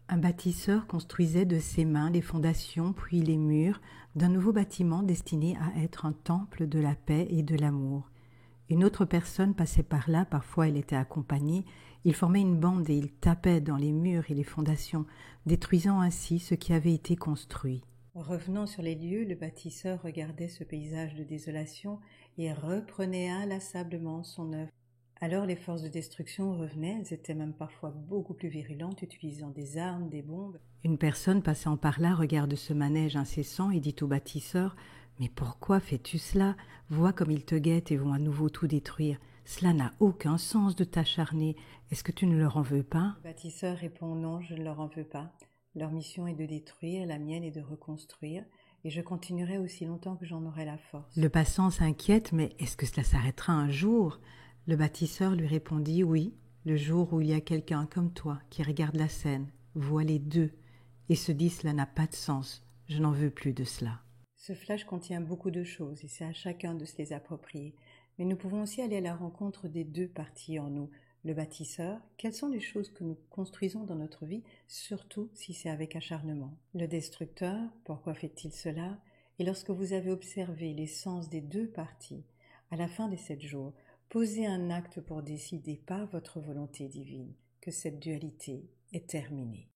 Un bâtisseur construisait de ses mains les fondations puis les murs d'un nouveau bâtiment destiné à être un temple de la paix et de l'amour. Une autre personne passait par là, parfois elle était accompagnée, ils formaient une bande et ils tapaient dans les murs et les fondations, détruisant ainsi ce qui avait été construit. Revenant sur les lieux, le bâtisseur regardait ce paysage de désolation et reprenait inlassablement son œuvre. Alors les forces de destruction revenaient, elles étaient même parfois beaucoup plus virulentes, utilisant des armes, des bombes. Une personne passant par là regarde ce manège incessant et dit au bâtisseur « Mais pourquoi fais-tu cela? Vois comme ils te guettent et vont à nouveau tout détruire. Cela n'a aucun sens de t'acharner. Est-ce que tu ne leur en veux pas ?» Le bâtisseur répond « Non, je ne leur en veux pas. Leur mission est de détruire, la mienne est de reconstruire, et je continuerai aussi longtemps que j'en aurai la force. » Le passant s'inquiète, mais est-ce que cela s'arrêtera un jour? Le bâtisseur lui répondit « Oui, le jour où il y a quelqu'un comme toi qui regarde la scène, voit les deux, et se dit « Cela n'a pas de sens, je n'en veux plus de cela. » Ce flash contient beaucoup de choses, et c'est à chacun de se les approprier. Mais nous pouvons aussi aller à la rencontre des deux parties en nous. Le bâtisseur, quelles sont les choses que nous construisons dans notre vie, surtout si c'est avec acharnement? Le destructeur, pourquoi fait-il cela? Et lorsque vous avez observé l'essence des deux parties, à la fin des 7 jours, posez un acte pour décider par votre volonté divine que cette dualité est terminée.